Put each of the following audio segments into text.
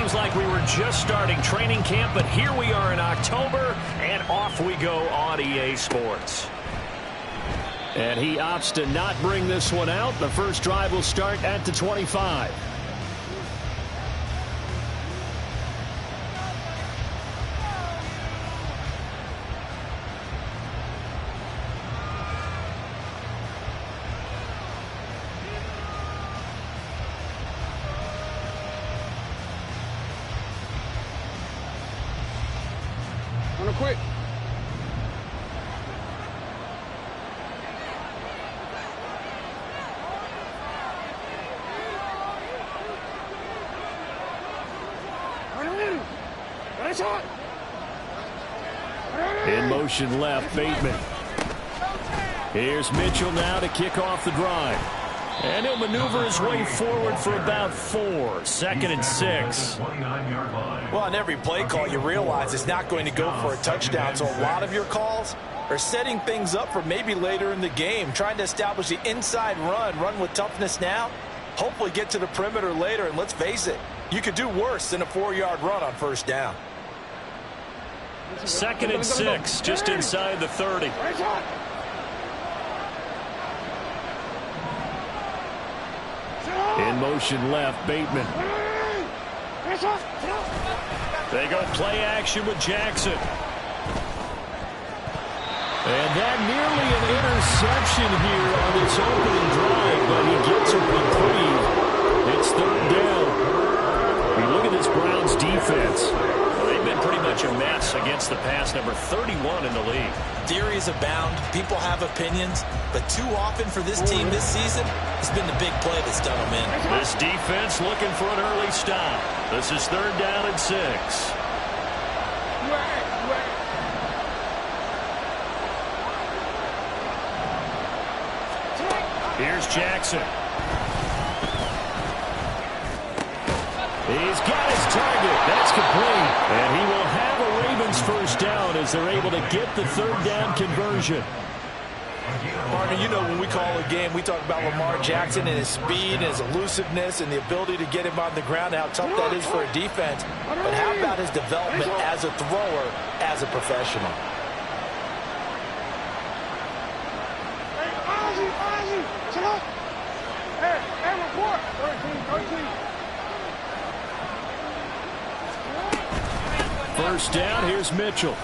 seems like we were just starting training camp, but here we are in October, and off we go on EA Sports. And he opts to not bring this one out. The first drive will start at the 25. Quick. In motion left, Bateman. Here's Mitchell now to kick off the drive. And he'll maneuver his way forward for about 4. Second and 6. Well, on every play call, you realize it's not going to go for a touchdown. So a lot of your calls are setting things up for maybe later in the game, trying to establish the inside run with toughness now, hopefully get to the perimeter later. And let's face it, you could do worse than a 4-yard run on first down. Second and 6, just inside the 30. In motion left, Bateman. They go play action with Jackson. And that nearly an interception here on this opening drive, but he gets a reprieve. It's third down. We look at this Browns defense. Well, they've been pretty much a mess against the pass, number 31 in the league. Theories abound. People have opinions. But too often for this team this season, it's been the big play that's done them in. This defense looking for an early stop. This is third down and 6. Here's Jackson. He's got his target. That's complete. And he will have a Ravens first down as they're able to get the third down conversion. Partner, you know when we call a game, we talk about Lamar Jackson and his speed and his elusiveness and the ability to get him on the ground, how tough that is for a defense. But how about his development as a thrower, as a professional? First down, here's Mitchell.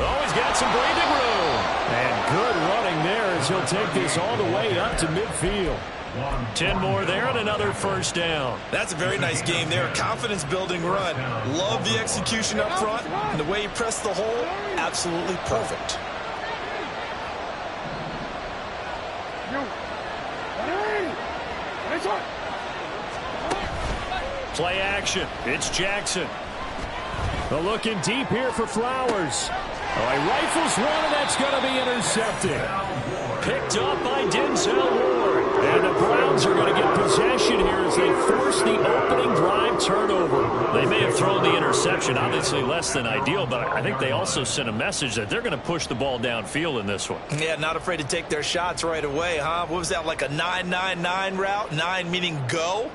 Oh, he's got some breathing room. And good running there as he'll take this all the way up to midfield. 10 more there and another first down. That's a very nice game there. Confidence-building run. Love the execution up front. And the way he pressed the hole, absolutely perfect. Play action. It's Jackson. The looking deep here for Flowers. Oh, he rifles one, and that's going to be intercepted. Picked up by Denzel Ward. And the Browns are going to get possession here as they force the opening drive turnover. They may have thrown the interception, obviously less than ideal, but I think they also sent a message that they're going to push the ball downfield in this one. Yeah, not afraid to take their shots right away, huh? What was that, like a 9-9-9 route? 9 meaning go?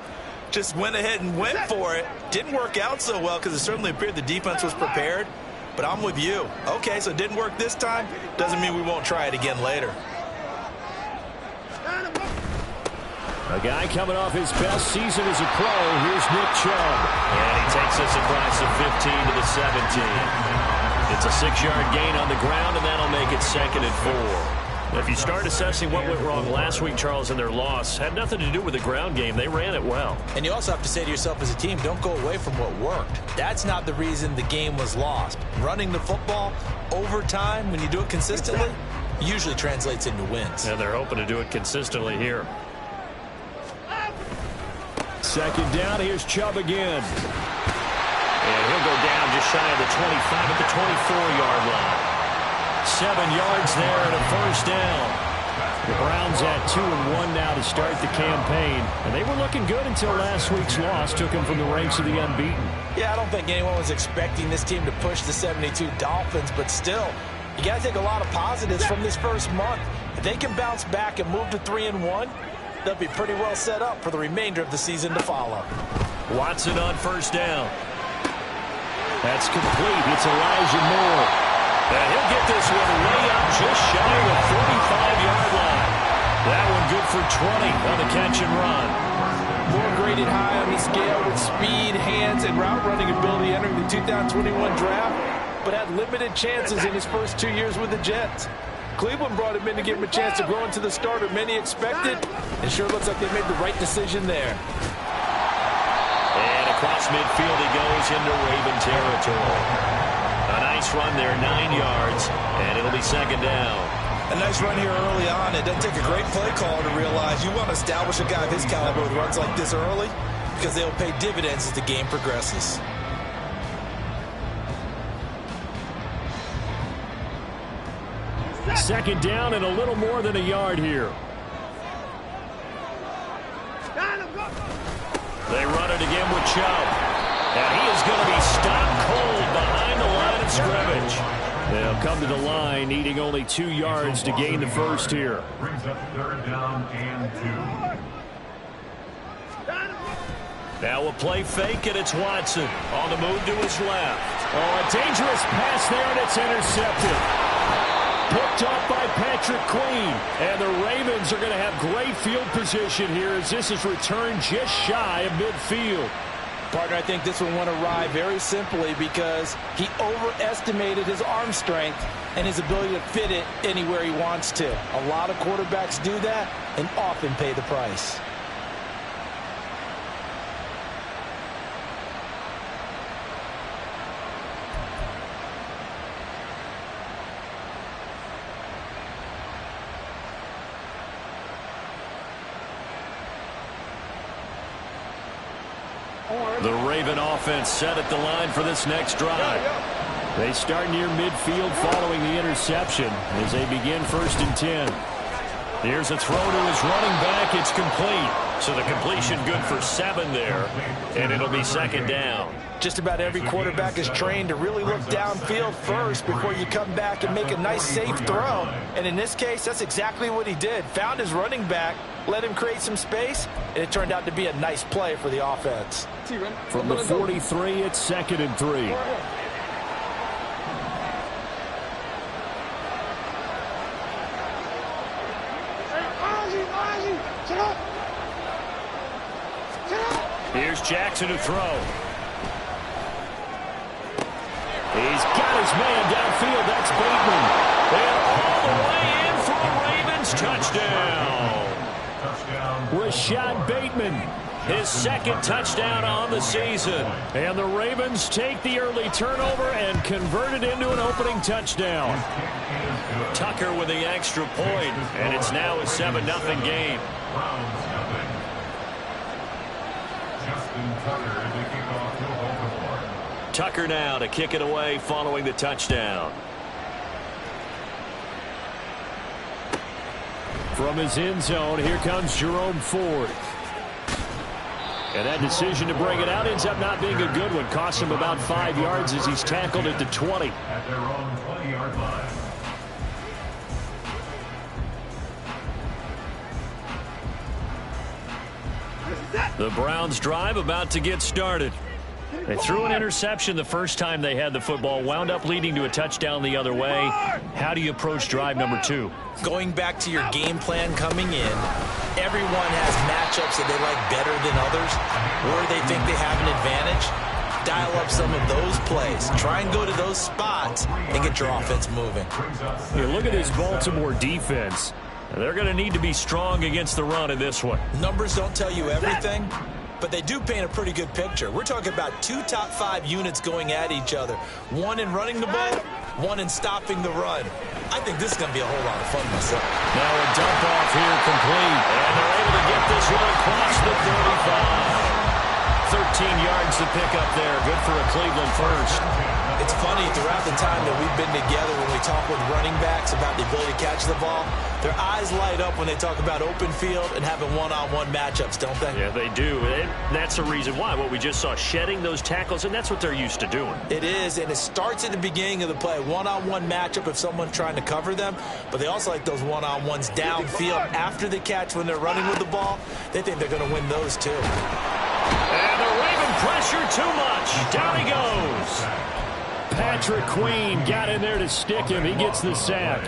Just went ahead and went for it. Didn't work out so well because it certainly appeared the defense was prepared. But I'm with you. Okay, so it didn't work this time. Doesn't mean we won't try it again later. A guy coming off his best season as a pro. Here's Nick Chubb. And he takes us across the 15 to the 17. It's a 6-yard gain on the ground, and that'll make it second and 4. If you start assessing what went wrong last week, Charles, in their loss, had nothing to do with the ground game. They ran it well. And you also have to say to yourself as a team, don't go away from what worked. That's not the reason the game was lost. Running the football over time, when you do it consistently, usually translates into wins. And they're hoping to do it consistently here. Second down, here's Chubb again. And he'll go down just shy of the 25 at the 24-yard line. 7 yards there and a first down. The Browns at 2-1 now to start the campaign. And they were looking good until last week's loss took them from the ranks of the unbeaten. Yeah, I don't think anyone was expecting this team to push the 72 Dolphins, but still, you got to take a lot of positives from this first month. If they can bounce back and move to 3-1, they'll be pretty well set up for the remainder of the season to follow. Watson on first down. That's complete. It's Elijah Moore. And he'll get this one way up just shy of the 45-yard line. That one good for 20 on the catch and run. Moore graded high on the scale with speed, hands, and route running ability entering the 2021 draft, but had limited chances in his first 2 years with the Jets. Cleveland brought him in to give him a chance to grow into the starter many expected. It sure looks like they made the right decision there. And across midfield he goes into Raven territory. A nice run there, 9 yards, and it'll be second down. A nice run here early on. It doesn't take a great play call to realize you want to establish a guy of his caliber with runs like this early because they'll pay dividends as the game progresses. Second down and a little more than a yard here. They run it again with Chubb. And he is going to be stopped cold behind the line of scrimmage. They'll come to the line, needing only 2 yards to gain the first here. Brings up third down and 2. Now a play fake, and it's Watson on the move to his left. Oh, a dangerous pass there, and it's intercepted. Picked up by Patrick Queen. And the Ravens are going to have great field position here as this is returned just shy of midfield. Partner, I think this one went awry very simply because he overestimated his arm strength and his ability to fit it anywhere he wants to. A lot of quarterbacks do that and often pay the price. The Raven offense set at the line for this next drive. They start near midfield following the interception as they begin 1st and 10. Here's a throw to his running back. It's complete. So the completion good for 7 there, and it'll be second down. Just about every quarterback is trained to really look downfield first before you come back and make a nice, safe throw. And in this case, that's exactly what he did. Found his running back, let him create some space, and it turned out to be a nice play for the offense. From the 43, it's 2nd and 3. Here's Jackson to throw. He's got his man downfield. That's Bateman. And all the way in for a Ravens touchdown. Rashad Bateman, his 2nd touchdown on the season. And the Ravens take the early turnover and convert it into an opening touchdown. Tucker with the extra point, and it's now a 7-0 game. Tucker now to kick it away following the touchdown. From his end zone, here comes Jerome Ford. And that decision to bring it out ends up not being a good one. Costs him about 5 yards as he's tackled at the 20. At their own 20-yard line. The Browns drive about to get started. They threw an interception the first time they had the football, wound up leading to a touchdown the other way. How do you approach drive number 2? Going back to your game plan coming in, everyone has matchups that they like better than others, or they think they have an advantage. Dial up some of those plays. Try and go to those spots and get your offense moving. Here, look at this Baltimore defense. They're going to need to be strong against the run in this one. Numbers don't tell you everything, but they do paint a pretty good picture. We're talking about 2 top 5 units going at each other. One in running the ball, one in stopping the run. I think this is going to be a whole lot of fun myself. Now a dump off here complete. And they're able to get this one across the 35. 13 yards to pick up there. Good for a Cleveland first. It's funny, throughout the time that we've been together, when we talk with running backs about the ability to catch the ball, their eyes light up when they talk about open field and having one-on-one matchups, don't they? Yeah, they do. And that's the reason why. What we just saw, shedding those tackles, and that's what they're used to doing. It is, and it starts at the beginning of the play. One-on-one matchup if someone's trying to cover them, but they also like those one-on-ones downfield after the catch when they're running with the ball. They think they're going to win those too. And the Ravens pressure too much. Down he goes. Patrick Queen got in there to stick him. He gets the sack.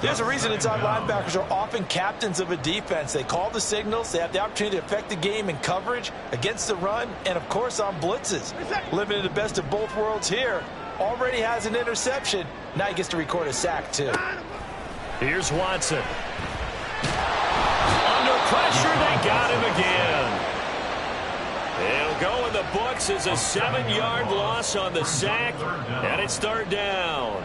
There's a reason inside linebackers are often captains of a defense. They call the signals. They have the opportunity to affect the game in coverage, against the run, and, of course, on blitzes. Living in the best of both worlds here. Already has an interception. Now he gets to record a sack, too. Here's Watson. Under pressure, they got him again. It'll go in the books as a 7-yard loss on the sack, and it's third down.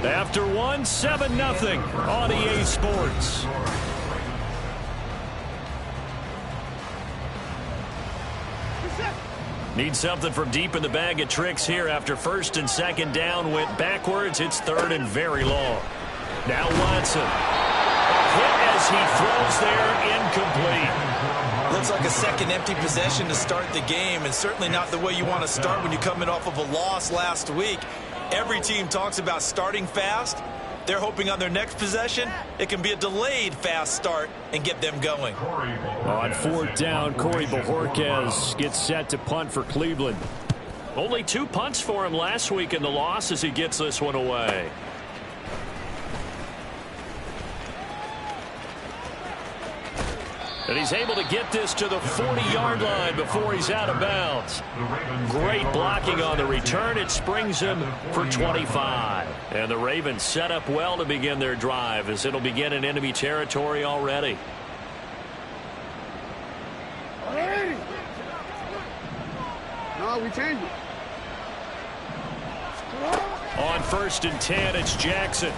After one, 7-0 on EA Sports. Need something from deep in the bag of tricks here after first and second down went backwards. It's third and very long. Now Watson. A hit as he throws there, incomplete. Looks like a second empty possession to start the game, and certainly not the way you want to start when you're coming off of a loss last week. Every team talks about starting fast. They're hoping on their next possession, it can be a delayed fast start and get them going. On fourth down, Corey Bojorquez gets set to punt for Cleveland. Only 2 punts for him last week in the loss as he gets this one away. And he's able to get this to the 40-yard line before he's out of bounds. Great blocking on the return. It springs him for 25. And the Ravens set up well to begin their drive as it'll begin in enemy territory already. No, we change it. On first and 10, it's Jackson.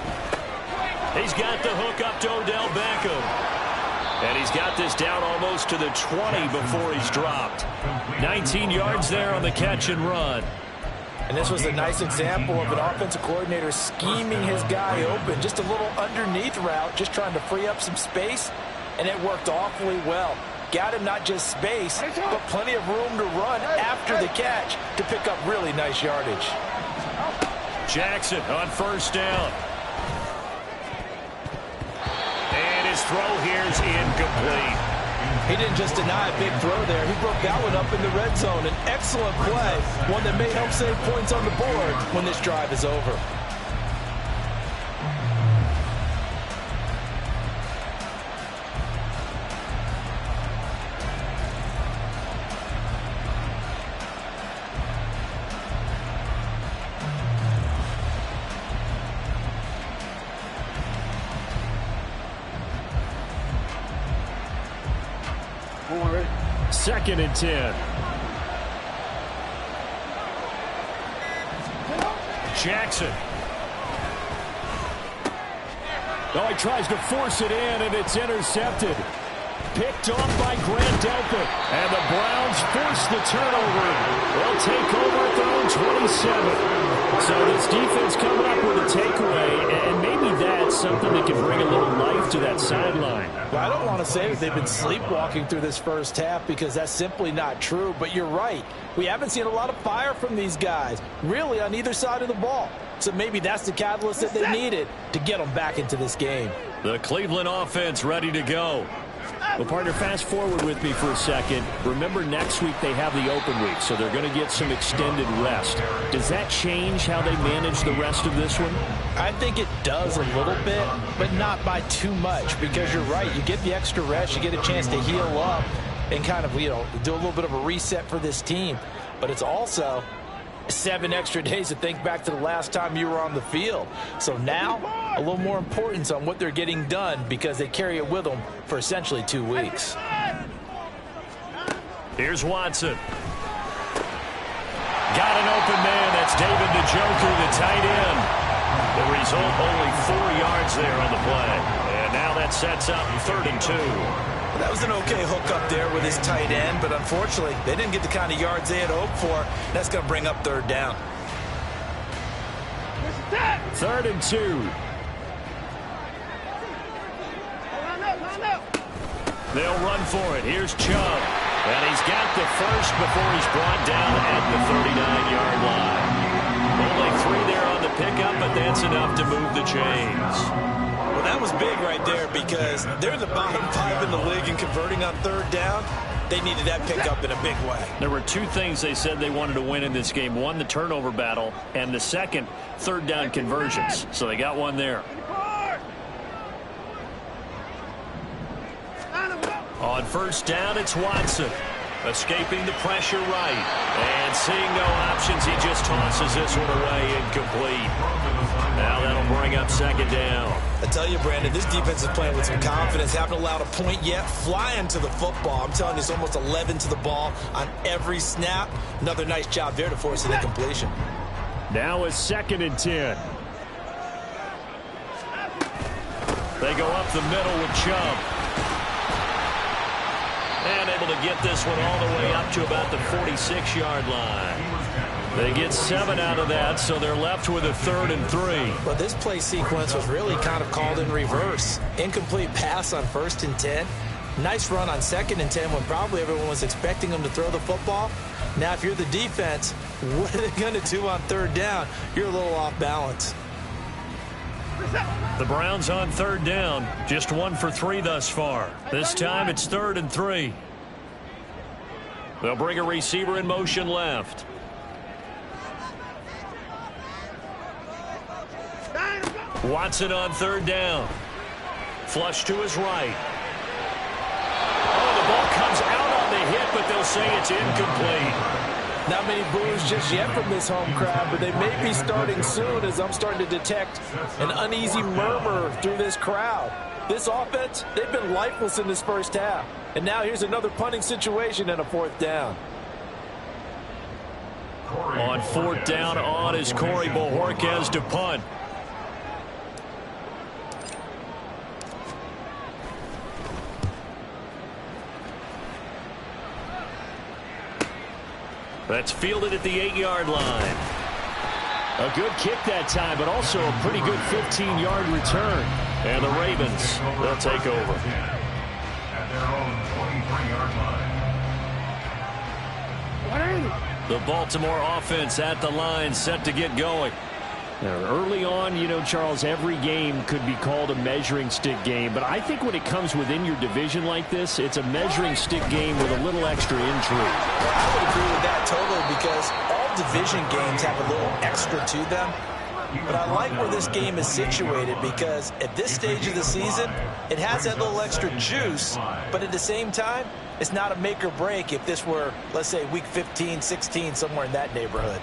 He's got the hook up to Odell Beckham. And he's got this down almost to the 20 before he's dropped. 19 yards there on the catch and run. And this was a nice example of an offensive coordinator scheming his guy open. Just a little underneath route, just trying to free up some space, and it worked awfully well. Got him not just space, but plenty of room to run after the catch to pick up really nice yardage. Jackson on first down. And his throw here is incomplete. He didn't just deny a big throw there. He broke that one up in the red zone. An excellent play, one that may help save points on the board when this drive is over. Second and 10. Jackson. Oh, he tries to force it in, and it's intercepted. Picked off by Grant Delpit. And the Browns force the turnover. They'll take over at their own 27. So this defense coming up with a takeaway, and maybe that's something that can bring a little life to that sideline. Well, I don't want to say that they've been sleepwalking through this first half because that's simply not true, but you're right. We haven't seen a lot of fire from these guys, really on either side of the ball. So maybe that's the catalyst that they needed to get them back into this game. The Cleveland offense ready to go. Well, partner, fast forward with me for a second. Remember, next week they have the open week, so they're going to get some extended rest. Does that change how they manage the rest of this one? I think it does a little bit, but not by too much, because you're right. You get the extra rest. You get a chance to heal up and kind of, do a little bit of a reset for this team. But it's also 7 extra days to think back to the last time you were on the field. So now, a little more importance on what they're getting done because they carry it with them for essentially 2 weeks. Here's Watson. Got an open man. That's David Njoku, the tight end. The result, only 4 yards there on the play. And now that sets up 3rd and 2. That was an okay hook up there with his tight end, but unfortunately, they didn't get the kind of yards they had hoped for. That's going to bring up 3rd down. 3rd and 2. They'll run for it. Here's Chubb. And he's got the first before he's brought down at the 39-yard line. Only 3 there on the pickup, but that's enough to move the chains. Well, that was big right there because they're the bottom 5 in the league in converting on third down. They needed that pickup in a big way. There were 2 things they said they wanted to win in this game. One, the turnover battle, and the second, third down conversions. So they got one there. On first down, it's Watson. Escaping the pressure right. And seeing no options, he just tosses this one away incomplete. Now that'll bring up second down. I tell you, Brandon, this defense is playing with some confidence. Haven't allowed a point yet. Flying to the football. I'm telling you, it's almost 11 to the ball on every snap. Another nice job there to force an incompletion. Now it's 2nd and 10. They go up the middle with Chubb. And able to get this one all the way up to about the 46-yard line. They get 7 out of that, so they're left with a 3rd and 3. But this play sequence was really kind of called in reverse. Incomplete pass on 1st and 10. Nice run on 2nd and 10 when probably everyone was expecting them to throw the football. Now, if you're the defense, what are they going to do on 3rd down? You're a little off balance. The Browns on 3rd down, just 1 for 3 thus far. This time it's 3rd and 3. They'll bring a receiver in motion left. Watson on 3rd down. Flush to his right. Oh, the ball comes out on the hit, but they'll say it's incomplete. Not many boos just yet from this home crowd, but they may be starting soon as I'm starting to detect an uneasy murmur through this crowd. This offense, they've been lifeless in this first half. And now here's another punting situation and a 4th down. On 4th down on is Corey Bojorquez to punt. That's fielded at the 8-yard line. A good kick that time, but also a pretty good 15-yard return. And the Ravens, they'll take over. At their own 23-yard line. The Baltimore offense at the line, set to get going. Now, early on, you know, Charles, every game could be called a measuring stick game. But I think when it comes within your division like this, it's a measuring stick game with a little extra intrigue. I would agree with that totally because all division games have a little extra to them. But I like where this game is situated because at this stage of the season, it has that little extra juice. But at the same time, it's not a make or break if this were, let's say, week 15, 16, somewhere in that neighborhood.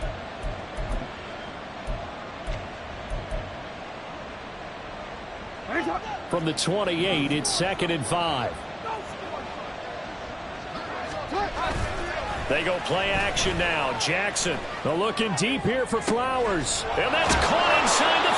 From the 28, it's 2nd and 5. They go play action now. Jackson, they're looking deep here for Flowers. And that's caught inside the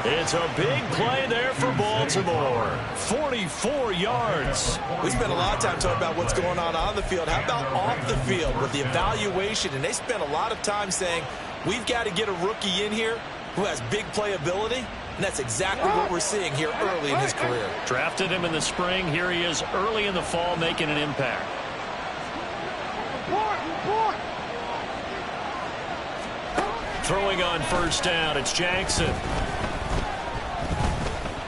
35. It's a big play there for Baltimore. 44 yards. We spent a lot of time talking about what's going on the field. How about off the field with the evaluation? And they spent a lot of time saying, we've got to get a rookie in here who has big playability. And that's exactly what we're seeing here early in his career. Drafted him in the spring. Here he is early in the fall making an impact. Throwing on first down, it's Jackson.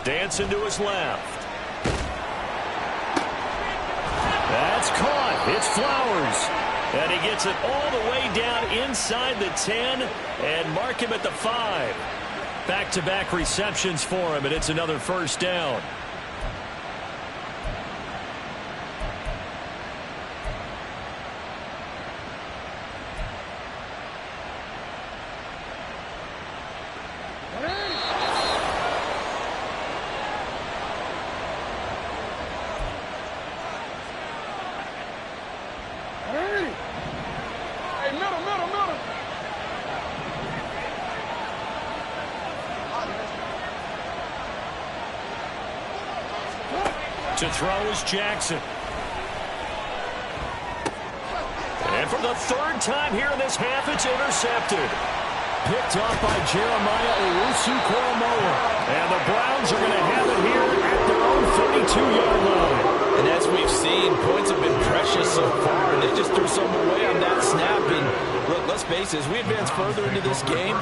Dancing to his left. That's caught. It's Flowers. And he gets it all the way down inside the 10 and mark him at the 5. Back-to-back receptions for him, and it's another first down. To throw is Jackson. And for the 3rd time here in this half, it's intercepted. Picked off by Jeremiah Owusu-Koramoah. And the Browns are going to have it here at their own 32-yard line. And as we've seen, points have been precious so far, and they just threw some away on that snap. And look, let's face it, as we advance further into this game,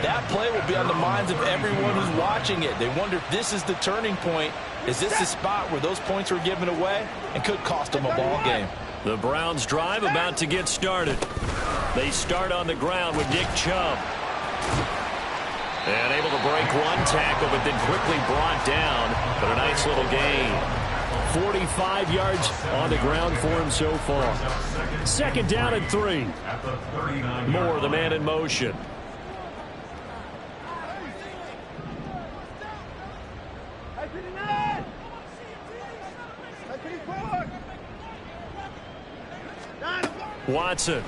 that play will be on the minds of everyone who's watching it. They wonder if this is the turning point. Is this the spot where those points were given away and could cost them a ball game? The Browns drive about to get started. They start on the ground with Nick Chubb. And able to break one tackle, but then quickly brought down. But a nice little gain. 45 yards on the ground for him so far. Second down and 3. Moore, the man in motion. Watson.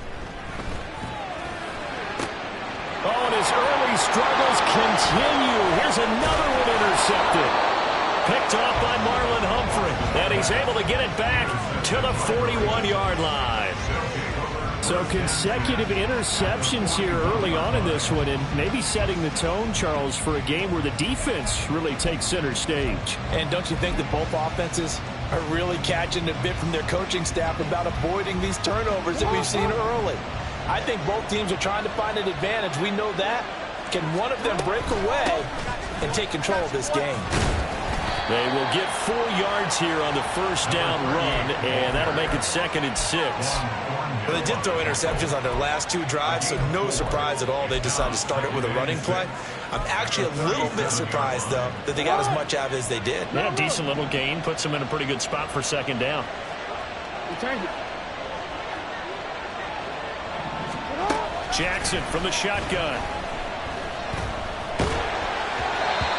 Oh, and his early struggles continue. Here's another one intercepted. Picked off by Marlon Humphrey. And he's able to get it back to the 41-yard line. So consecutive interceptions here early on in this one, and maybe setting the tone, Charles, for a game where the defense really takes center stage. And don't you think that both offenses are really catching a bit from their coaching staff about avoiding these turnovers that we've seen early? I think both teams are trying to find an advantage. We know that. Can one of them break away and take control of this game? They will get 4 yards here on the first down run, and that'll make it 2nd and 6. Well, they did throw interceptions on their last 2 drives, so no surprise at all they decided to start it with a running play. I'm actually a little bit surprised, though, that they got as much out of it as they did. Yeah, decent little gain. Puts them in a pretty good spot for 2nd down. Jackson from the shotgun.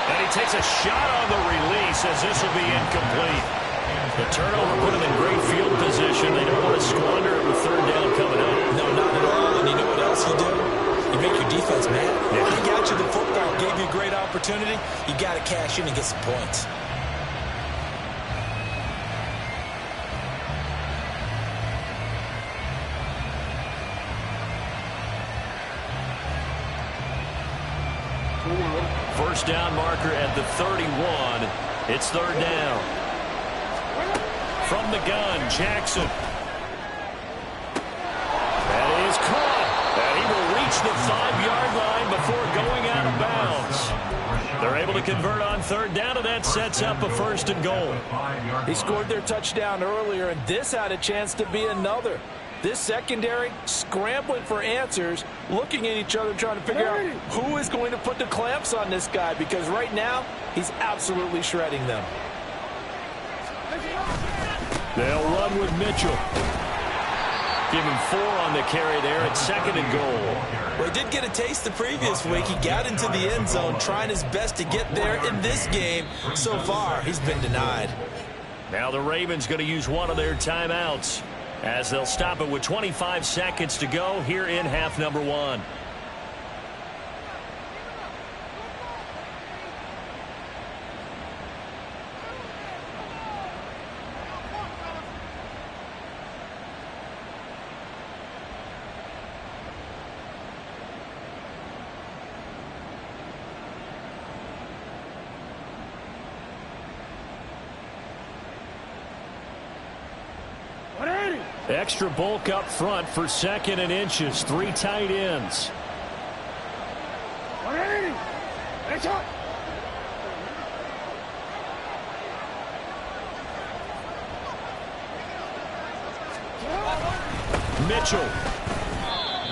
And he takes a shot on the release as this will be incomplete. The turnover put him in great field position. They don't want to squander it with 3rd down coming up. No, not at all. And you know what else you do? You make your defense mad. Yeah. He got you the football, gave you a great opportunity. You got to cash in and get some points. First down marker at the 31. It's 3rd down. From the gun, Jackson. That is caught. And he will reach the 5-yard line before going out of bounds. They're able to convert on 3rd down, and that sets up a 1st and goal. He scored their touchdown earlier, and this had a chance to be another. This secondary scrambling for answers, looking at each other, trying to figure out who is going to put the clamps on this guy, because right now he's absolutely shredding them. They'll run with Mitchell. Give him 4 on the carry there at 2nd and goal. Well, he did get a taste the previous week. He got into the end zone, trying his best to get there in this game. So far, he's been denied. Now the Ravens going to use one of their timeouts, as they'll stop it with 25 seconds to go here in half number 1. Extra bulk up front for 2nd and inches. 3 tight ends. Mitchell.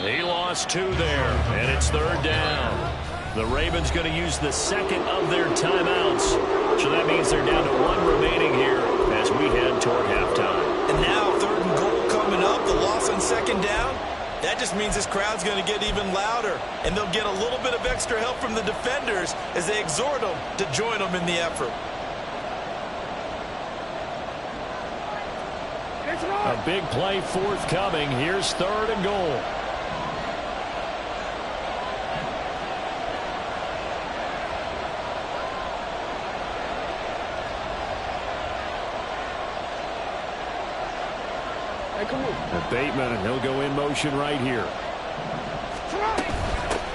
He lost 2 there, and it's 3rd down. The Ravens going to use the 2nd of their timeouts. So that means they're down to 1 remaining here as we head toward halftime. And now 3rd and goal coming up. The loss on 2nd down. That just means this crowd's going to get even louder. And they'll get a little bit of extra help from the defenders as they exhort them to join them in the effort. A big play forthcoming. Here's 3rd and goal. Bateman, and he'll go in motion right here.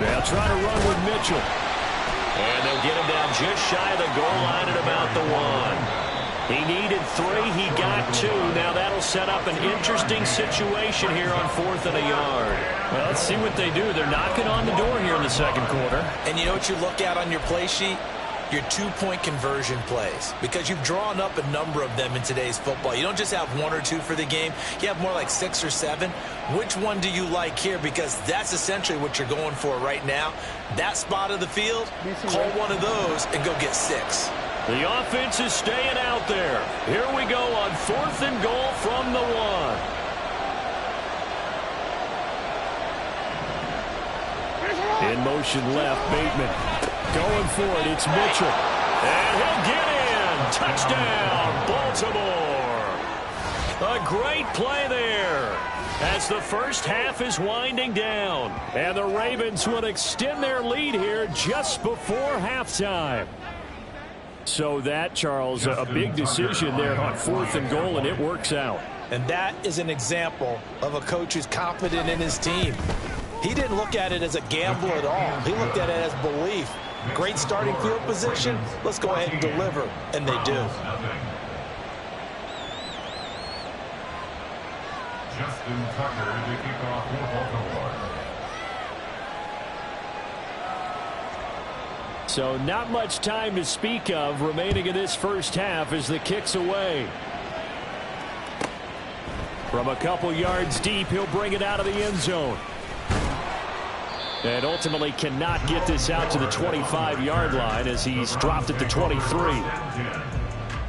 They'll try to run with Mitchell. And they'll get him down just shy of the goal line at about the 1. He needed 3. He got 2. Now that'll set up an interesting situation here on 4th and a yard. Well, let's see what they do. They're knocking on the door here in the second quarter. And you know what you look at on your play sheet? Your 2-point conversion plays, because you've drawn up a number of them in today's football. You don't just have 1 or 2 for the game. You have more like 6 or 7. Which one do you like here? Because that's essentially what you're going for right now. That spot of the field, call one of those and go get 6. The offense is staying out there. Here we go on 4th and goal from the 1. In motion left, Bateman. Going for it, it's Mitchell. And he'll get in. Touchdown, Baltimore. A great play there as the first half is winding down. And the Ravens would extend their lead here just before halftime. So that, Charles, a big decision there on 4th and goal, and it works out. And that is an example of a coach who's confident in his team. He didn't look at it as a gamble at all. He looked at it as belief. Great starting field position. Let's go ahead and deliver. And they do. Justin Tucker to kick off for Baltimore. So not much time to speak of remaining in this first half as the kick's away. From a couple yards deep, he'll bring it out of the end zone. And ultimately cannot get this out to the 25-yard line as he's dropped at the 23.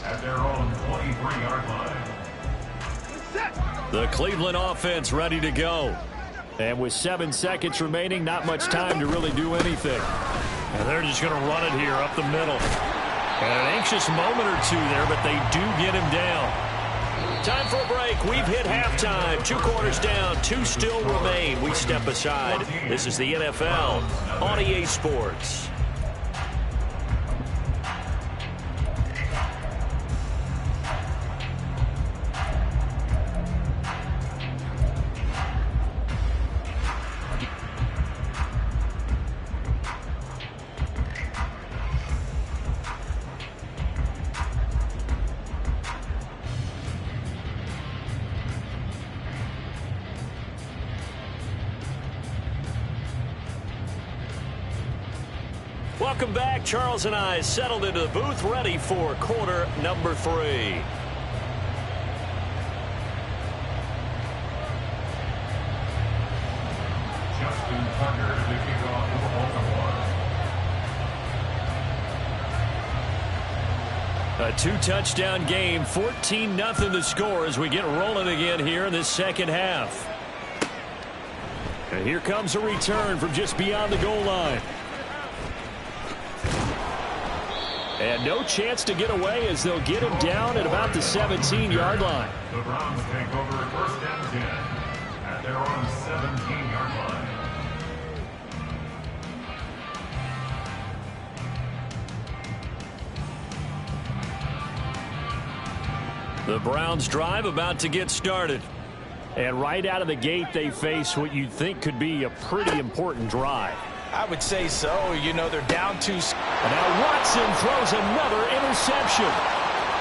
At their own 23-yard line. The Cleveland offense ready to go. And with 7 seconds remaining, not much time to really do anything. And they're just going to run it here up the middle. And an anxious moment or 2 there, but they do get him down. Time for a break. We've hit halftime. 2 quarters down. 2 still remain. We step aside. This is the NFL on EA Sports. Welcome back. Charles and I settled into the booth, ready for quarter number 3. Justin Tucker to kick off for Baltimore. A 2-touchdown game, 14-0 to score as we get rolling again here in this second half. And here comes a return from just beyond the goal line. And no chance to get away as they'll get him down at about the 17-yard line. The Browns take over first and 10 at their own 17-yard line. The Browns drive about to get started. And right out of the gate, they face what you'd think could be a pretty important drive. I would say so. You know, they're down 2. And now Watson throws another interception.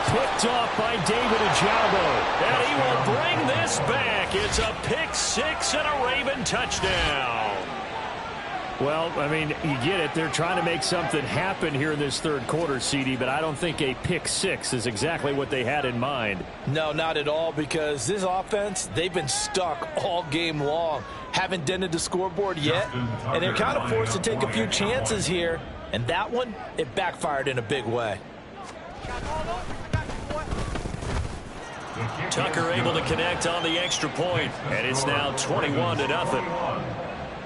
Picked off by David Ojabo. And he will bring this back. It's a pick 6 and a Raven touchdown. Well, I mean, you get it. They're trying to make something happen here in this third quarter, CD, but I don't think a pick 6 is exactly what they had in mind. No, not at all, because this offense, they've been stuck all game long. Haven't dented the scoreboard yet, and they're kind of forced to take a few chances here. And that one, it backfired in a big way. Tucker able to connect on the extra point, and it's now 21-0.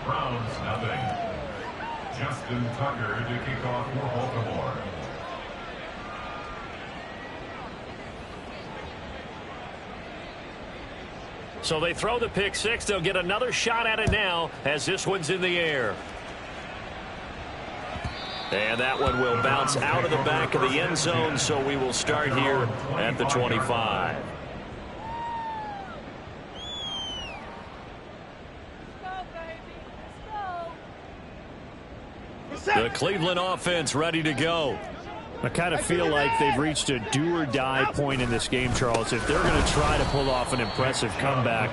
Browns nothing. Justin Tucker to kick off for Baltimore. So they throw the pick 6. They'll get another shot at it now as this one's in the air. And that one will bounce out of the back of the end zone, so we will start here at the 25. The Cleveland offense ready to go. I kind of feel like they've reached a do-or-die point in this game, Charles. If they're going to try to pull off an impressive comeback,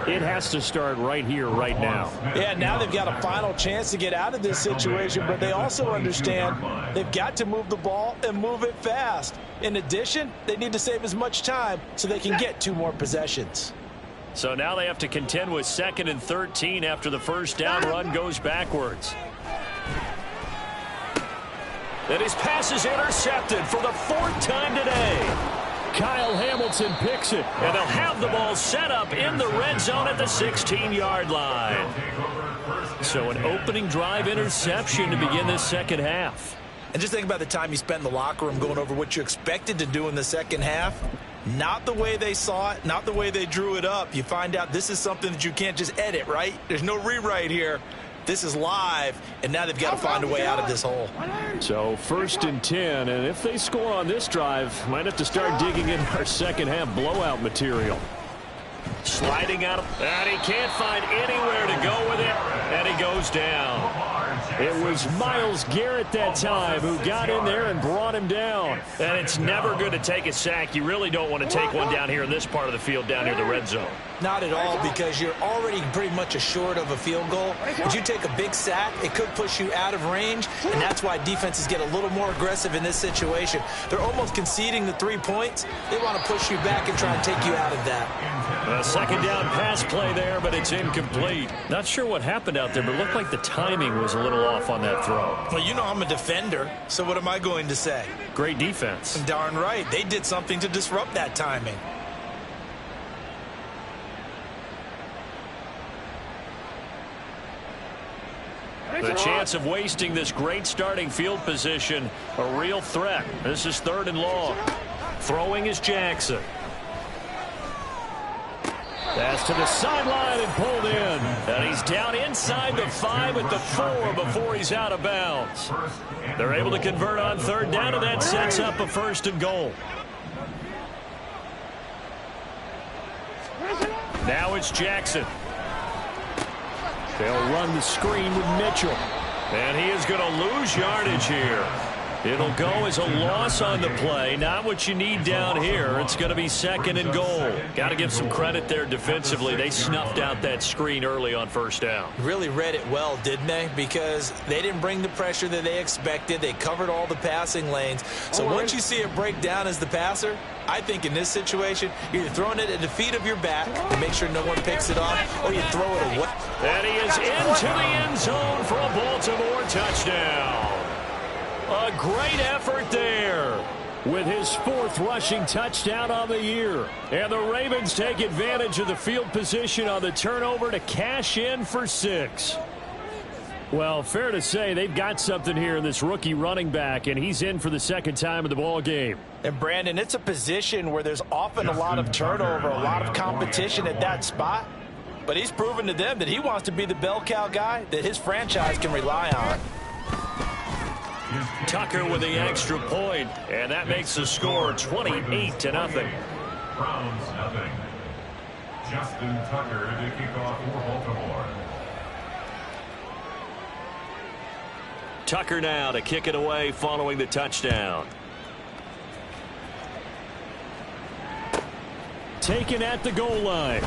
it has to start right here, right now. Yeah, now they've got a final chance to get out of this situation, but they also understand they've got to move the ball and move it fast. In addition, they need to save as much time so they can get 2 more possessions. So now they have to contend with 2nd and 13 after the first down run goes backwards. And his pass is intercepted for the 4th time today. Kyle Hamilton picks it, and they'll have the ball set up in the red zone at the 16-yard line. So an opening drive interception to begin this second half. And just think about the time you spent in the locker room going over what you expected to do in the second half. Not the way they saw it, not the way they drew it up. You find out this is something that you can't just edit, right? There's no rewrite here. This is live, and now they've got to find a way out of this hole. So 1st and 10, and if they score on this drive, might have to start digging in our second half blowout material. Sliding out, and he can't find anywhere to go with it, and he goes down. It was Myles Garrett that time who got in there and brought him down. And it's never good to take a sack. You really don't want to take one down here in this part of the field down near the red zone. Not at all, because you're already pretty much assured of a field goal. If you take a big sack, it could push you out of range, and that's why defenses get a little more aggressive in this situation. They're almost conceding the 3 points. They want to push you back and try and take you out of that. A second down pass play there, but it's incomplete. Not sure what happened out there, but it looked like the timing was a little off on that throw. Well, you know I'm a defender, so what am I going to say? Great defense. Darn right. They did something to disrupt that timing. The chance of wasting this great starting field position, a real threat. This is 3rd and long. Throwing is Jackson. Pass to the sideline and pulled in. And he's down inside the 5 at the 4 before he's out of bounds. They're able to convert on 3rd down, and that sets up a 1st and goal. Now it's Jackson. They'll run the screen with Mitchell. And he is going to lose yardage here. It'll go as a loss on the play. Not what you need down here. It's going to be 2nd and goal. Got to give some credit there defensively. They snuffed out that screen early on 1st down. Really read it well, didn't they? Because they didn't bring the pressure that they expected. They covered all the passing lanes. So once you see it break down as the passer, I think in this situation, you're either throwing it at the feet of your back to make sure no one picks it off, or you throw it away. And he is into the end zone for a Baltimore touchdown. A great effort there with his 4th rushing touchdown on the year. And the Ravens take advantage of the field position on the turnover to cash in for 6. Well, fair to say they've got something here in this rookie running back, and he's in for the 2nd time of the ball game. And, Brandon, it's a position where there's often a lot of turnover, a lot of competition at that spot. But he's proven to them that he wants to be the bell cow guy that his franchise can rely on. Tucker with the extra point, and that makes the score 28-0. Browns nothing. Justin Tucker to kick off for Baltimore. Tucker now to kick it away following the touchdown. Taken at the goal line.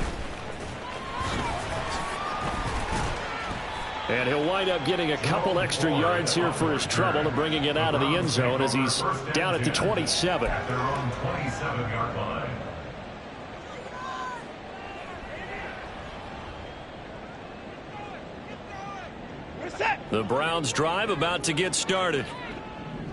And he'll wind up getting a couple extra yards here for his trouble and bringing it out of the end zone as he's down at the 27. At their own 27-yard line. The Browns drive about to get started.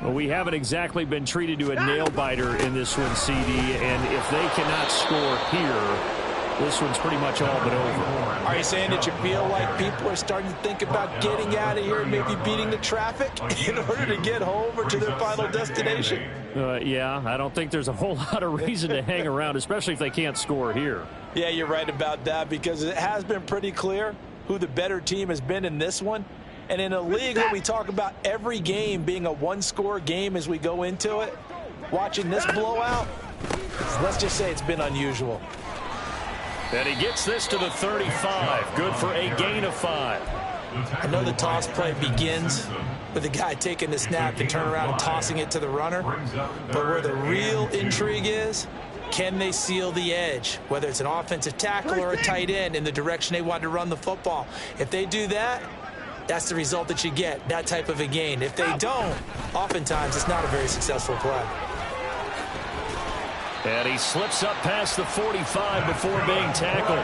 Well, we haven't exactly been treated to a nail-biter in this one, CD, and if they cannot score here, this one's pretty much all but over. Are you saying that you feel like people are starting to think about getting out of here and maybe beating the traffic in order to get home or to their final destination? Yeah, I don't think there's a whole lot of reason to hang around, especially if they can't score here. Yeah, you're right about that, because it has been pretty clear who the better team has been in this one. And in a league where we talk about every game being a one-score game as we go into it, watching this blowout, let's just say it's been unusual. And he gets this to the 35. Good for a gain of 5. I know the toss play begins with the guy taking the snap and turn around and tossing it to the runner. But where the real intrigue is, can they seal the edge, whether it's an offensive tackle or a tight end, in the direction they want to run the football? If they do that, that's the result that you get, that type of a gain. If they don't, oftentimes it's not a very successful play. And he slips up past the 45 before being tackled.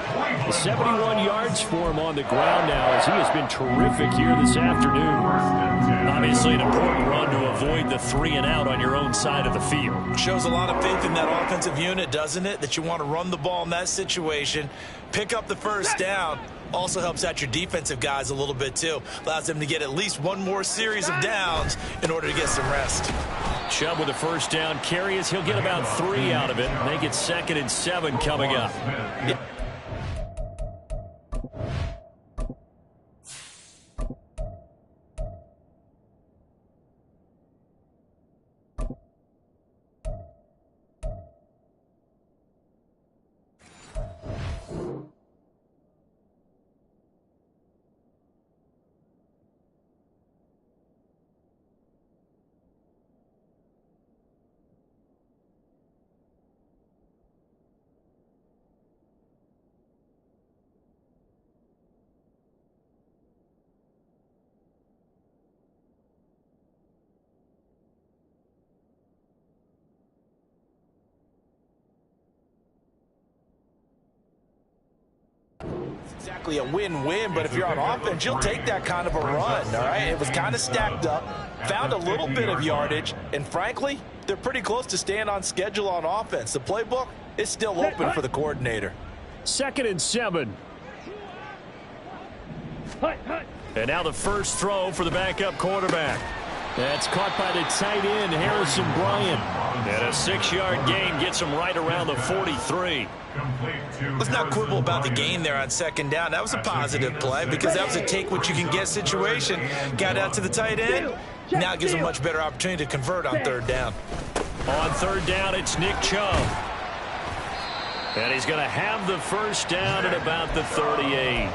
71 yards for him on the ground now, as he has been terrific here this afternoon. Obviously an important run to avoid the 3 and out on your own side of the field. Shows a lot of faith in that offensive unit, doesn't it? That you want to run the ball in that situation, pick up the first down. Also helps out your defensive guys a little bit too. Allows them to get at least one more series of downs in order to get some rest. Chubb with a first down carry, as he'll get about 3 out of it. Make it 2nd and 7 coming up. Exactly a win-win, but if you're on offense, you'll take that kind of a run, all right? It was kind of stacked up, found a little bit of yardage, and frankly, they're pretty close to staying on schedule on offense. The playbook is still open for the coordinator. 2nd and 7. And now the first throw for the backup quarterback. That's caught by the tight end, Harrison Bryant. And a 6-yard gain gets him right around the 43. Let's not quibble about the gain there on 2nd down. That was a positive play because that was a take-what-you-can-get situation. Got out to the tight end. Now it gives him a much better opportunity to convert on 3rd down. On 3rd down, it's Nick Chubb. And he's going to have the first down at about the 38.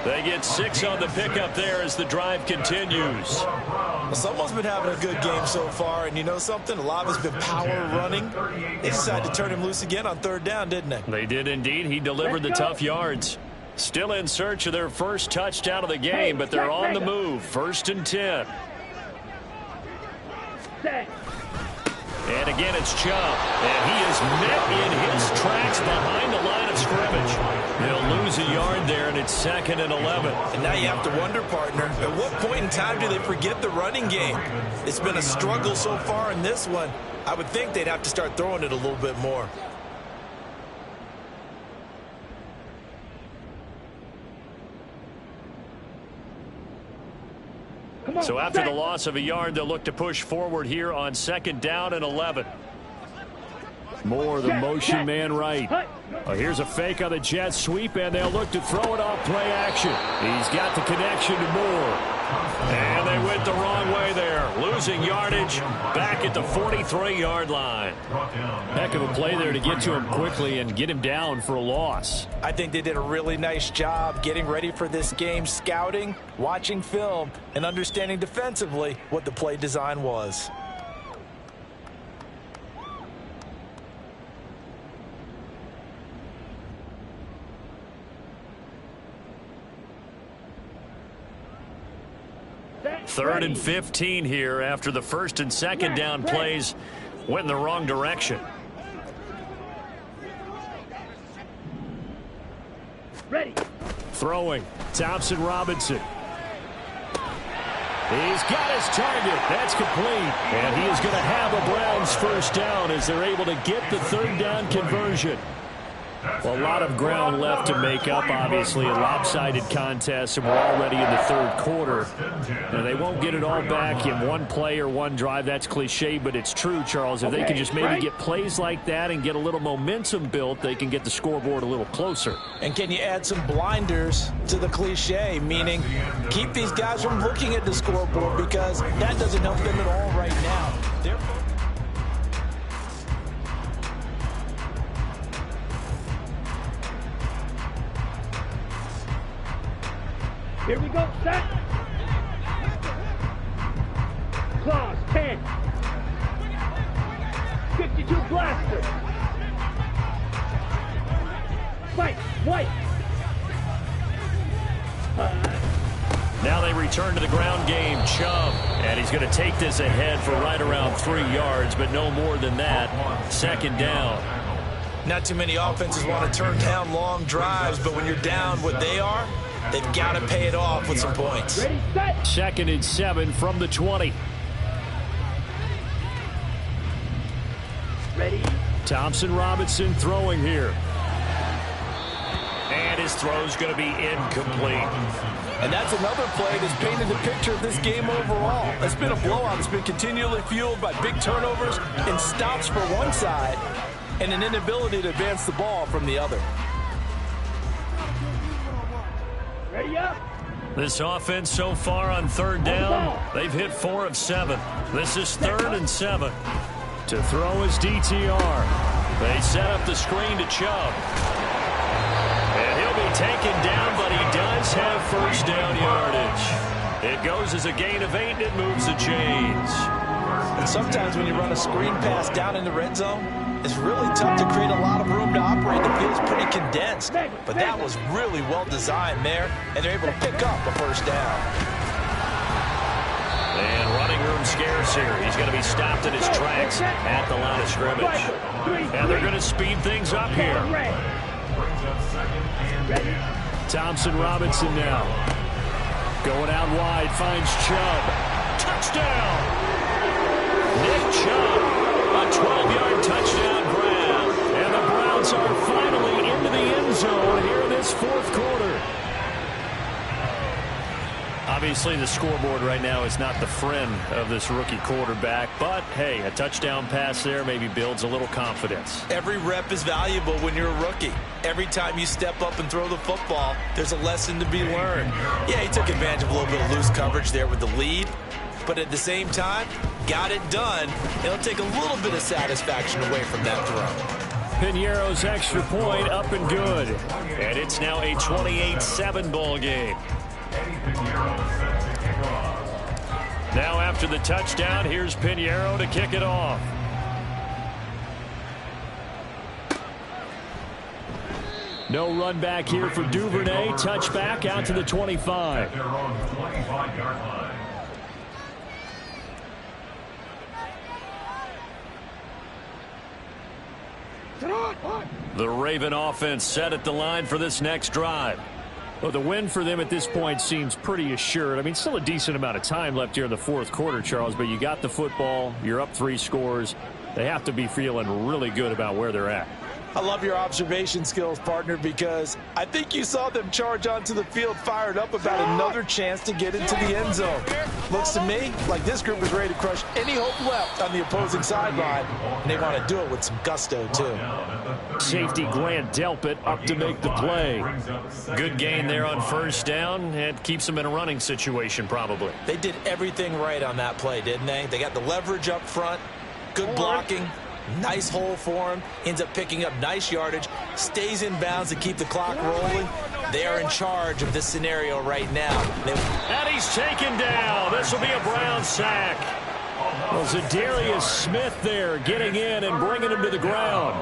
They get 6 on the pickup there as the drive continues. Well, someone's been having a good game so far, and you know something? A lot of it's been power running. They decided to turn him loose again on 3rd down, didn't they? They did indeed. He delivered the tough yards. Still in search of their first touchdown of the game, but they're on the move. 1st and 10. And again, it's Chubb. And he is met in his tracks behind the line of scrimmage. They'll lose a yard there, and it's 2nd and 11. And now you have to wonder, partner, at what point in time do they forget the running game? It's been a struggle so far in this one. I would think they'd have to start throwing it a little bit more. So after the loss of a yard, they'll look to push forward here on 2nd down and 11. More the motion man right. Here's a fake on the jet sweep, and they'll look to throw it off play action. He's got the connection to Moore. And they went the wrong way there. Losing yardage back at the 43-yard line. Heck of a play there to get to him quickly and get him down for a loss. I think they did a really nice job getting ready for this game, scouting, watching film, and understanding defensively what the play design was. Third and 15 here after the 1st and 2nd down plays went in the wrong direction. Ready. Throwing, Thompson Robinson. He's got his target. That's complete. And he is going to have a Browns first down as they're able to get the 3rd down conversion. Well, a lot of ground left to make up, obviously, a lopsided contest, and we're already in the 3rd quarter. And they won't get it all back in one play or one drive. That's cliche, but it's true, Charles. If they can just maybe get plays like that and get a little momentum built, they can get the scoreboard a little closer. And can you add some blinders to the cliche, meaning keep these guys from looking at the scoreboard, because that doesn't help them at all right now. They're Here we go, set. Claws, 10. 52 blaster. Fight, white. Now they return to the ground game. Chubb, and he's going to take this ahead for right around 3 yards, but no more than that. Second down. Not too many offenses want to turn down long drives, but when you're down what they are, they've got to pay it off with some points. Ready, set. 2nd and 7 from the 20. Ready. Thompson Robinson throwing here. And his throw's going to be incomplete. And that's another play that's painted the picture of this game overall. It's been a blowout. It's been continually fueled by big turnovers and stops for one side and an inability to advance the ball from the other. Ready up. This offense so far on 3rd down, they've hit 4 of 7. This is 3rd and 7. To throw is DTR. They set up the screen to Chubb. And he'll be taken down, but he does have first down yardage. It goes as a gain of 8, and it moves the chains. And sometimes when you run a screen pass down in the red zone, it's really tough to create a lot of room to operate. The field's pretty condensed, but that was really well designed there, and they're able to pick up a first down. And running room scarce here. He's going to be stopped in his tracks at the line of scrimmage. And they're going to speed things up here. Thompson Robinson now. Going out wide, finds Chubb. Touchdown! Nick Chubb, a 12-yard touchdown grab. And the Browns are finally into the end zone here in this 4th quarter. Obviously, the scoreboard right now is not the friend of this rookie quarterback, but, hey, a touchdown pass there maybe builds a little confidence. Every rep is valuable when you're a rookie. Every time you step up and throw the football, there's a lesson to be learned. Yeah, he took advantage of a little bit of loose coverage there with the lead, but at the same time, got it done. It'll take a little bit of satisfaction away from that throw. Piñeiro's extra point up and good. And it's now a 28-7 ball game. Now after the touchdown, here's Piñeiro to kick it off. No run back here for Duvernay. Touchback out to the 25. Their own 25-yard line. The Raven offense set at the line for this next drive. Well, the win for them at this point seems pretty assured. I mean, still a decent amount of time left here in the 4th quarter, Charles, but you got the football. You're up 3 scores. They have to be feeling really good about where they're at. I love your observation skills, partner, because I think you saw them charge onto the field fired up about another chance to get into the end zone. Looks to me like this group is ready to crush any hope left on the opposing sideline, and they want to do it with some gusto, too. Safety Grant Delpit up to make the play. Good gain there on first down, and keeps them in a running situation probably. They did everything right on that play, didn't they? They got the leverage up front, good blocking. Nice hole for him. Ends up picking up nice yardage. Stays in bounds to keep the clock rolling. They are in charge of this scenario right now. And he's taken down. This will be a Brown sack. Well, Zadarius Smith there getting in and bringing him to the ground.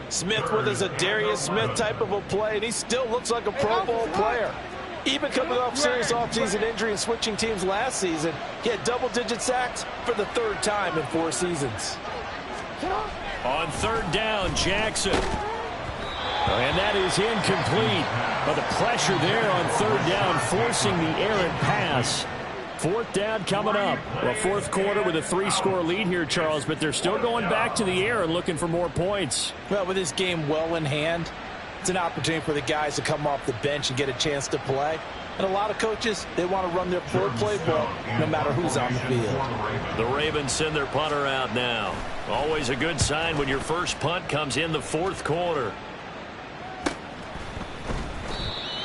Smith with a Zadarius Smith type of a play, and he still looks like a Pro Bowl player. Even coming off serious offseason injury and switching teams last season, he had double-digit sacks for the 3rd time in 4 seasons. On 3rd down, Jackson. And that is incomplete. But the pressure there on 3rd down, forcing the errant pass. 4th down coming up. Well, 4th quarter with a 3-score lead here, Charles, but they're still going back to the air and looking for more points. Well, with this game well in hand, it's an opportunity for the guys to come off the bench and get a chance to play. And a lot of coaches, they want to run their playbook no matter who's on the field. The Ravens send their punter out now. Always a good sign when your first punt comes in the 4th quarter.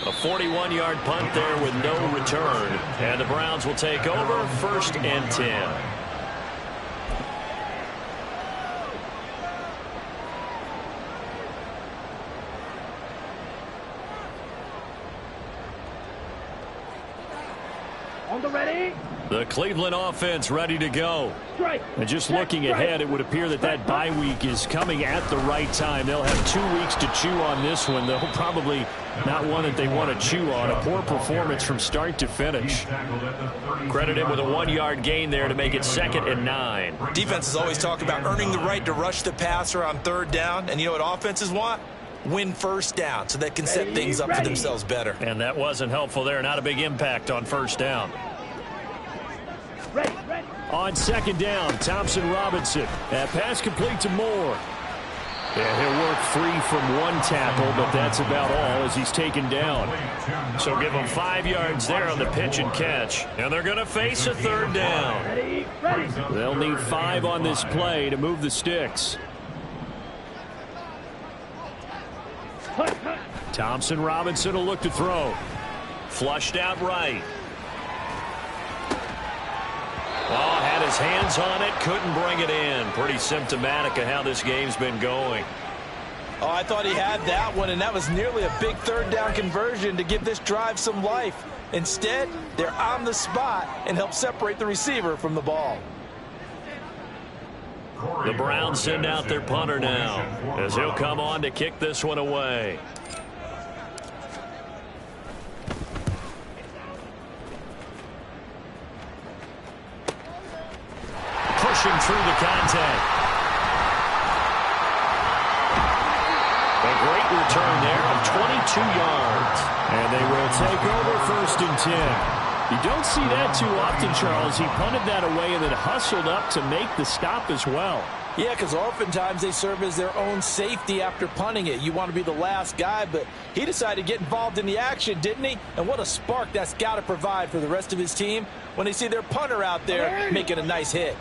A 41-yard punt there with no return. And the Browns will take over 1st and 10. On the ready. The Cleveland offense ready to go. Strike. And just looking ahead, it would appear that that bye week is coming at the right time. They'll have 2 weeks to chew on this one. They'll probably not one that they want to chew on. A poor performance from start to finish. Credit him with a 1-yard gain there to make it 2nd and 9. Defenses always talk about earning the right to rush the passer on 3rd down. And you know what offenses want? Win 1st down so they can set things up for themselves better. And that wasn't helpful there. Not a big impact on 1st down. Ready, ready. On 2nd down, Thompson Robinson. That pass complete to Moore. Yeah, he'll work free from 1 tackle, but that's about all as he's taken down. So give him 5 yards there on the pitch and catch. And they're going to face a 3rd down. Ready, ready. They'll need 5 on this play to move the sticks. Hut, hut. Thompson Robinson will look to throw. Flushed out right. Oh, had his hands on it, couldn't bring it in. Pretty symptomatic of how this game's been going. Oh, I thought he had that one, and that was nearly a big 3rd down conversion to give this drive some life. Instead, they're on the spot and help separate the receiver from the ball. The Browns send out their punter now as he'll come on to kick this one away. Pushing through the contact. A great return there of 22 yards. And they will take over 1st and 10. You don't see that too often, Charles. He punted that away and then hustled up to make the stop as well. Yeah, because oftentimes they serve as their own safety after punting it. You want to be the last guy, but he decided to get involved in the action, didn't he? And what a spark that's got to provide for the rest of his team when they see their punter out there making a nice hit.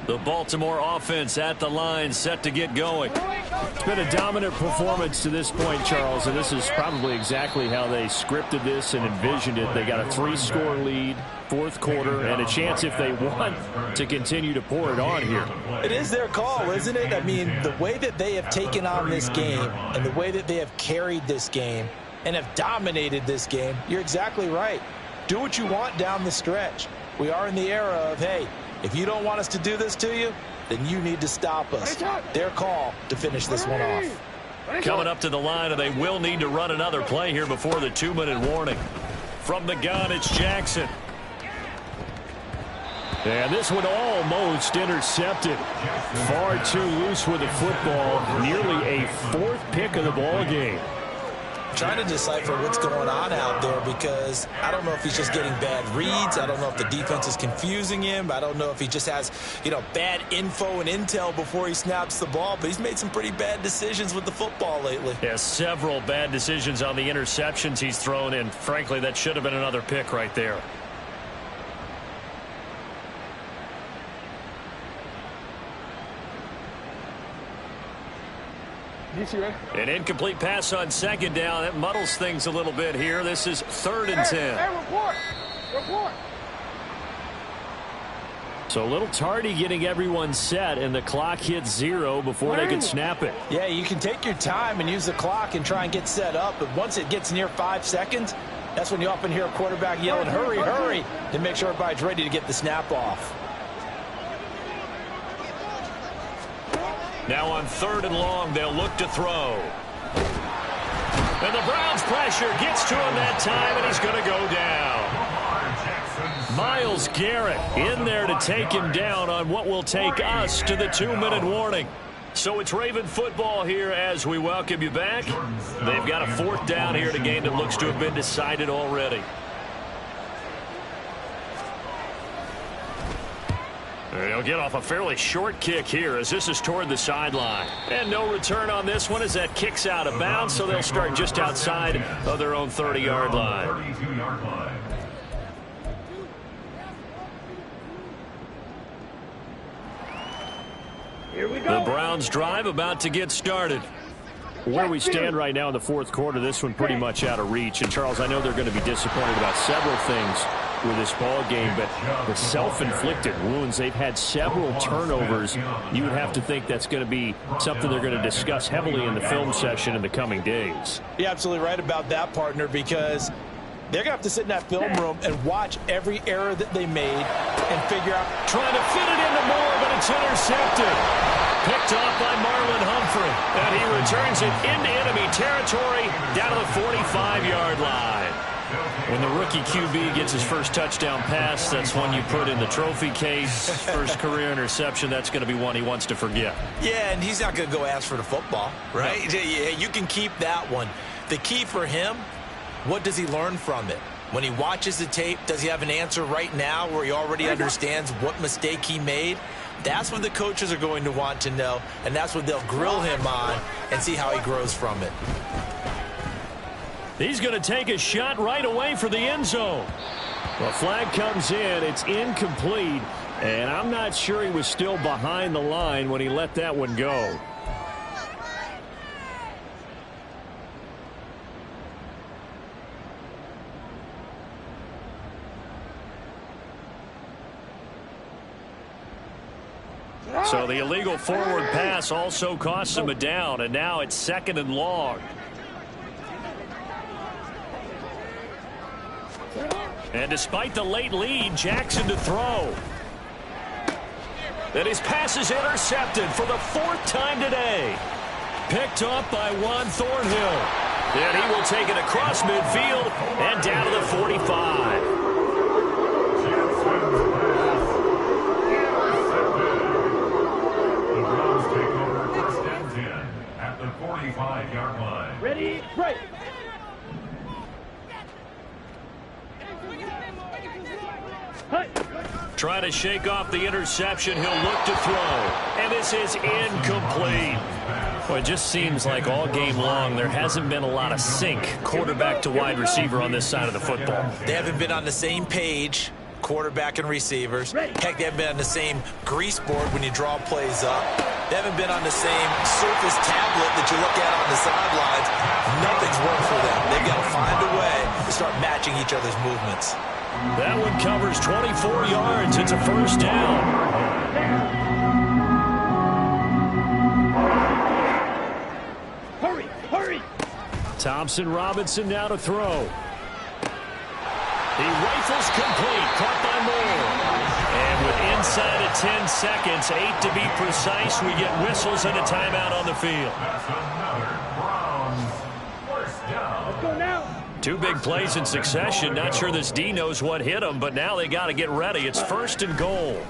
The Baltimore offense at the line, set to get going. It's been a dominant performance to this point, Charles, and this is probably exactly how they scripted this and envisioned it. They got a 3-score lead, 4th quarter, and a chance if they want to continue to pour it on here. It is their call, isn't it? I mean, the way that they have taken on this game and the way that they have carried this game and have dominated this game, you're exactly right. Do what you want down the stretch. We are in the era of, hey, if you don't want us to do this to you, then you need to stop us. Their call to finish this one off. Coming up to the line, and they will need to run another play here before the 2-minute warning. From the gun, it's Jackson. And this one almost intercepted. Far too loose with the football. Nearly a 4th pick of the ball game. Trying to decipher what's going on out there because I don't know if he's just getting bad reads. I don't know if the defense is confusing him. I don't know if he just has, bad info and intel before he snaps the ball. But he's made some pretty bad decisions with the football lately. Yeah, several bad decisions on the interceptions he's thrown in. Frankly, that should have been another pick right there. An incomplete pass on 2nd down. That muddles things a little bit here. This is 3rd and 10. Hey, report. So a little tardy getting everyone set, and the clock hits 0 before they can snap it. Yeah, you can take your time and use the clock and try and get set up, but once it gets near 5 seconds, that's when you often hear a quarterback yelling, hurry, hurry, to make sure everybody's ready to get the snap off. Now on 3rd and long, they'll look to throw. And the Browns' pressure gets to him that time, and he's going to go down. Myles Garrett in there to take him down on what will take us to the 2-minute warning. So it's Raven football here as we welcome you back. They've got a 4th down here in a game that looks to have been decided already. They'll get off a fairly short kick here as this is toward the sideline. And no return on this one as that kicks out of bounds, so they'll start just outside of their own 30-yard line. Here we go. The Browns drive about to get started. Where we stand right now in the 4th quarter, this one pretty much out of reach. And, Charles, I know they're going to be disappointed about several things with this ball game, but the self-inflicted wounds, they've had several turnovers. You would have to think that's going to be something they're going to discuss heavily in the film session in the coming days. You're absolutely right about that, partner, because They're going to have to sit in that film room and watch every error that they made and figure out. Trying to fit it into Moore, but it's intercepted. Picked off by Marlon Humphrey. And he returns it into enemy territory down to the 45-yard line. When the rookie QB gets his first touchdown pass, that's one you put in the trophy case. First career interception, that's going to be one he wants to forget. Yeah, and he's not going to go ask for the football, right? No. Yeah, you can keep that one. The key for him, what does he learn from it? When he watches the tape, does he have an answer right now where he already understands what mistake he made? That's what the coaches are going to want to know, and that's what they'll grill him on and see how he grows from it. He's going to take a shot right away for the end zone. Well, flag comes in. It's incomplete, and I'm not sure he was still behind the line when he let that one go. So the illegal forward pass also costs him a down, and now it's 2nd and long. And despite the late lead, Jackson to throw. And his pass is intercepted for the 4th time today. Picked up by Juan Thornhill. And he will take it across midfield and down to the 45. At the 45-yard line. Ready, break. Trying to shake off the interception. He'll look to throw. And this is incomplete. Well, it just seems like all game long there hasn't been a lot of sync quarterback to wide receiver on this side of the football. They haven't been on the same page, quarterback and receivers. Heck, they haven't been on the same grease board when you draw plays up. They haven't been on the same Surface tablet that you look at on the sidelines. Nothing's worked for them. They've got to find a way to start matching each other's movements. That one covers 24 yards. It's a first down. Hurry, hurry. Thompson Robinson now to throw. He rifles complete. Caught by Moore. And with inside of 10 seconds, 8 to be precise, we get whistles and a timeout on the field. That's another Browns first down. Let's go now. 2 big plays in succession. Not sure this D knows what hit him, but now they got to get ready. It's 1st and goal.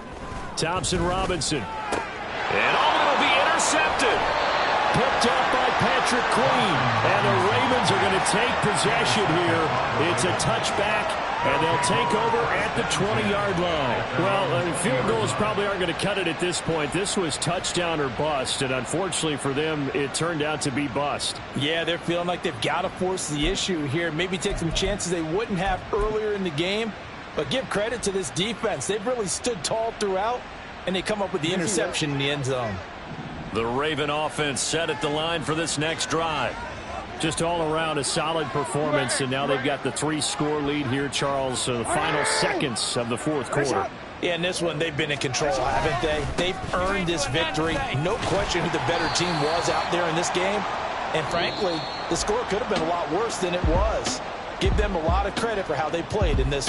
Thompson Robinson. And it'll be intercepted. Picked up by Patrick Queen. And the Ravens are going to take possession here. It's a touchback, and they'll take over at the 20-yard line. Well, field goals probably aren't going to cut it at this point. This was touchdown or bust, and unfortunately for them, it turned out to be bust. Yeah, they're feeling like they've got to force the issue here. Maybe take some chances they wouldn't have earlier in the game. But give credit to this defense. They've really stood tall throughout, and they come up with the interception in the end zone. The Raven offense set at the line for this next drive. Just all around a solid performance, and now they've got the 3-score lead here, Charles, so the final seconds of the 4th quarter. Yeah, in this one, they've been in control, haven't they? They've earned this victory. No question who the better team was out there in this game. And frankly, the score could have been a lot worse than it was. Give them a lot of credit for how they played in this